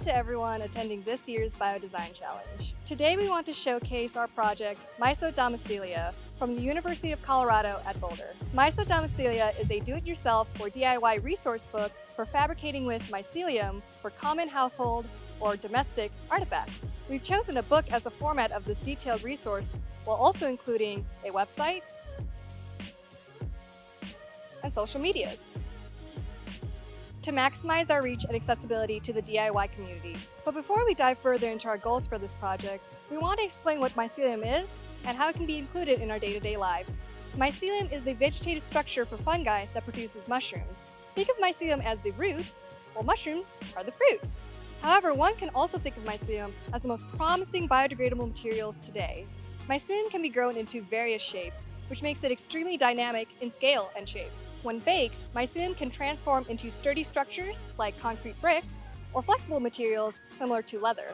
to everyone attending this year's Biodesign Challenge. Today we want to showcase our project, MyCo Domicilia, from the University of Colorado at Boulder. MyCo Domicilia is a do-it-yourself or DIY resource book for fabricating with mycelium for common household or domestic artifacts. We've chosen a book as a format of this detailed resource while also including a website and social medias to maximize our reach and accessibility to the DIY community. But before we dive further into our goals for this project, we want to explain what mycelium is and how it can be included in our day-to-day lives. Mycelium is the vegetative structure for fungi that produces mushrooms. Think of mycelium as the root, while mushrooms are the fruit. However, one can also think of mycelium as the most promising biodegradable materials today. Mycelium can be grown into various shapes, which makes it extremely dynamic in scale and shape. When baked, mycelium can transform into sturdy structures like concrete bricks or flexible materials similar to leather.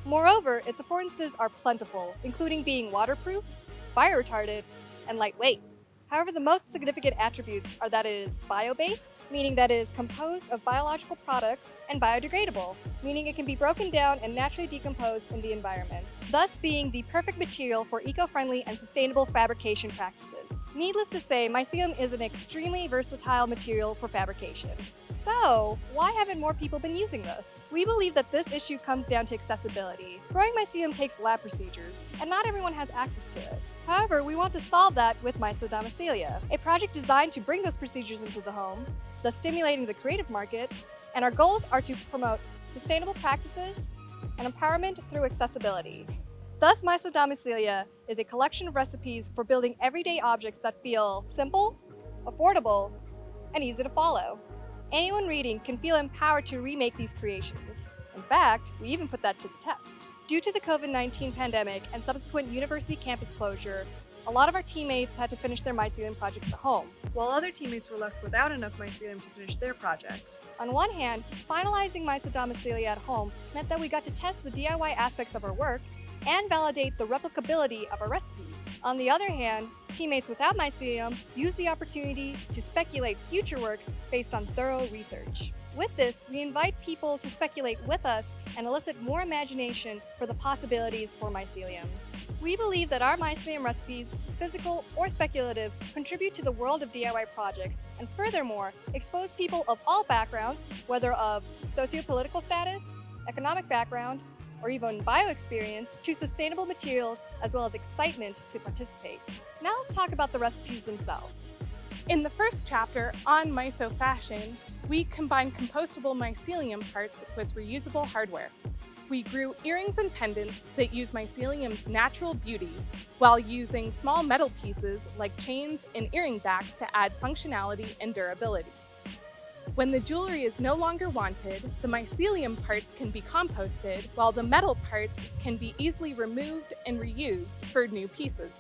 Moreover, its affordances are plentiful, including being waterproof, fire retardant, and lightweight. However, the most significant attributes are that it is bio-based, meaning that it is composed of biological products, and biodegradable, meaning it can be broken down and naturally decomposed in the environment, thus being the perfect material for eco-friendly and sustainable fabrication practices. Needless to say, mycelium is an extremely versatile material for fabrication. So, why haven't more people been using this? We believe that this issue comes down to accessibility. Growing mycelium takes lab procedures, and not everyone has access to it. However, we want to solve that with MyCo Domicilia, a project designed to bring those procedures into the home, thus stimulating the creative market, and our goals are to promote sustainable practices and empowerment through accessibility. Thus, MyCo Domicilia is a collection of recipes for building everyday objects that feel simple, affordable, and easy to follow. Anyone reading can feel empowered to remake these creations. In fact, we even put that to the test. Due to the COVID-19 pandemic and subsequent university campus closure, a lot of our teammates had to finish their mycelium projects at home, while other teammates were left without enough mycelium to finish their projects. On one hand, finalizing MyCo Domicilia at home meant that we got to test the DIY aspects of our work and validate the replicability of our recipes. On the other hand, teammates without mycelium used the opportunity to speculate future works based on thorough research. With this, we invite people to speculate with us and elicit more imagination for the possibilities for mycelium. We believe that our mycelium recipes, physical or speculative, contribute to the world of DIY projects and furthermore, expose people of all backgrounds, whether of socio-political status, economic background, or even bio-experience, to sustainable materials as well as excitement to participate. Now let's talk about the recipes themselves. In the first chapter on MyCo Fashion, we combined compostable mycelium parts with reusable hardware. We grew earrings and pendants that use mycelium's natural beauty while using small metal pieces like chains and earring backs to add functionality and durability. When the jewelry is no longer wanted, the mycelium parts can be composted, while the metal parts can be easily removed and reused for new pieces.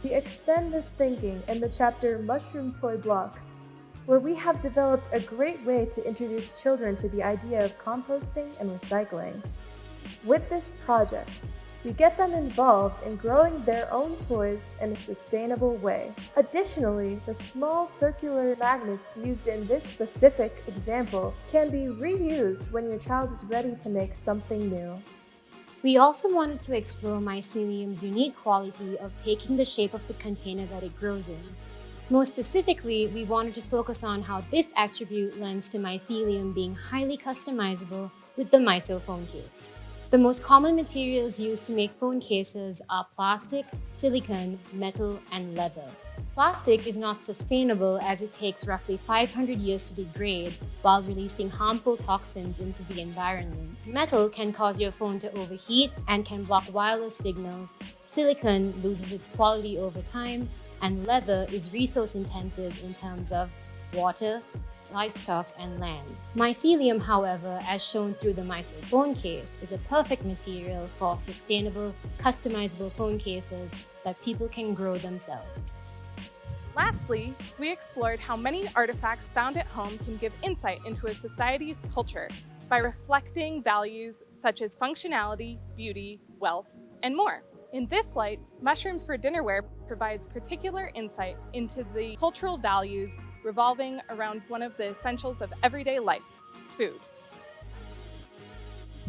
We extend this thinking in the chapter Mushroom Toy Blocks, where we have developed a great way to introduce children to the idea of composting and recycling. With this project, we get them involved in growing their own toys in a sustainable way. Additionally, the small circular magnets used in this specific example can be reused when your child is ready to make something new. We also wanted to explore mycelium's unique quality of taking the shape of the container that it grows in. More specifically, we wanted to focus on how this attribute lends to mycelium being highly customizable with the MyCo phone case. The most common materials used to make phone cases are plastic, silicone, metal, and leather. Plastic is not sustainable as it takes roughly 500 years to degrade while releasing harmful toxins into the environment. Metal can cause your phone to overheat and can block wireless signals. Silicone loses its quality over time, and leather is resource intensive in terms of water, livestock, and land. Mycelium, however, as shown through the MyCo phone case, is a perfect material for sustainable, customizable phone cases that people can grow themselves. Lastly, we explored how many artifacts found at home can give insight into a society's culture by reflecting values such as functionality, beauty, wealth, and more. In this light, Mushrooms for Dinnerware provides particular insight into the cultural values revolving around one of the essentials of everyday life, food.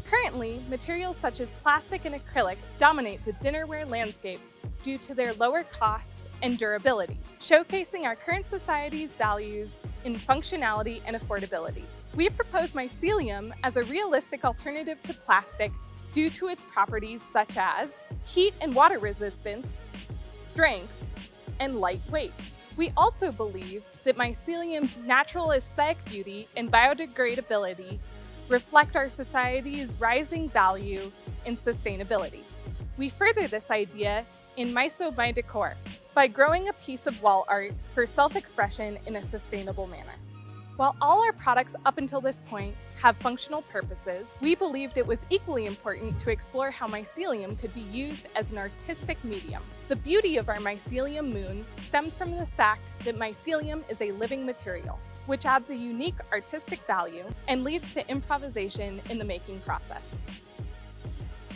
Currently, materials such as plastic and acrylic dominate the dinnerware landscape due to their lower cost and durability, showcasing our current society's values in functionality and affordability. We propose mycelium as a realistic alternative to plastic due to its properties such as heat and water resistance, strength, and lightweight. We also believe that mycelium's natural aesthetic beauty and biodegradability reflect our society's rising value in sustainability. We further this idea in MyCo by Decor by growing a piece of wall art for self-expression in a sustainable manner. While all our products up until this point have functional purposes, we believed it was equally important to explore how mycelium could be used as an artistic medium. The beauty of our mycelium moon stems from the fact that mycelium is a living material, which adds a unique artistic value and leads to improvisation in the making process.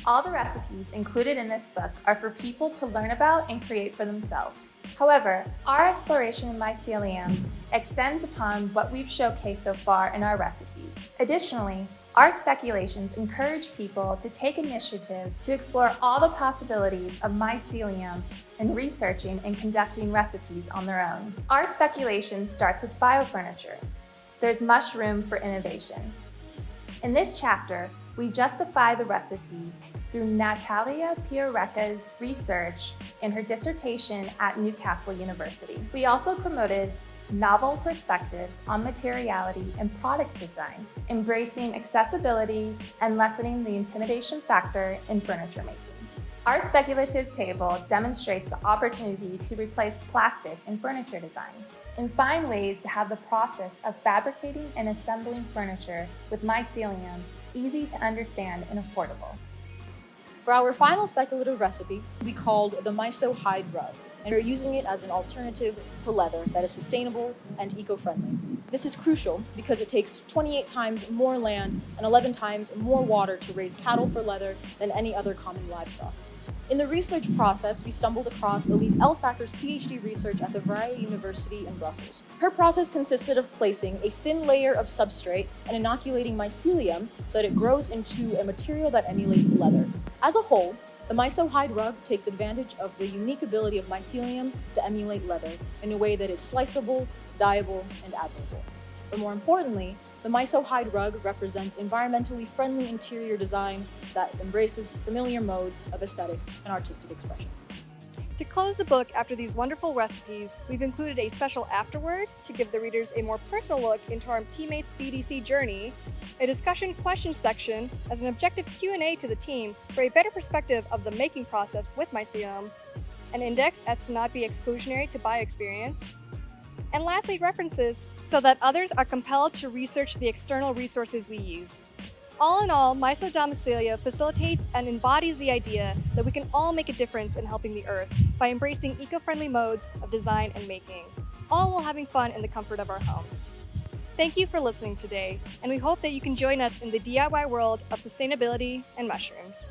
All the recipes included in this book are for people to learn about and create for themselves. However, our exploration in mycelium extends upon what we've showcased so far in our recipes. Additionally, our speculations encourage people to take initiative to explore all the possibilities of mycelium in researching and conducting recipes on their own. Our speculation starts with biofurniture. There's much room for innovation. In this chapter, we justify the recipe through Natalia Pioreca's research in her dissertation at Newcastle University. We also promoted novel perspectives on materiality and product design, embracing accessibility and lessening the intimidation factor in furniture making. Our speculative table demonstrates the opportunity to replace plastic in furniture design and find ways to have the process of fabricating and assembling furniture with mycelium easy to understand and affordable. For our final speculative recipe, we called the MyCo hide rug, and we're using it as an alternative to leather that is sustainable and eco-friendly. This is crucial because it takes 28 times more land and 11 times more water to raise cattle for leather than any other common livestock. In the research process, we stumbled across Elise Elsacker's PhD research at the Vrije University in Brussels. Her process consisted of placing a thin layer of substrate and inoculating mycelium so that it grows into a material that emulates leather. As a whole, the MyCo hide rug takes advantage of the unique ability of mycelium to emulate leather in a way that is sliceable, dyeable, and admirable. But more importantly, the MyCo hide rug represents environmentally friendly interior design that embraces familiar modes of aesthetic and artistic expression. To close the book after these wonderful recipes, we've included a special afterword to give the readers a more personal look into our teammates' BDC journey, a discussion question section as an objective Q&A to the team for a better perspective of the making process with mycelium, an index as to not be exclusionary to buy experience, and lastly, references so that others are compelled to research the external resources we used. All in all, MyCo Domicilia facilitates and embodies the idea that we can all make a difference in helping the earth by embracing eco-friendly modes of design and making, all while having fun in the comfort of our homes. Thank you for listening today, and we hope that you can join us in the DIY world of sustainability and mushrooms.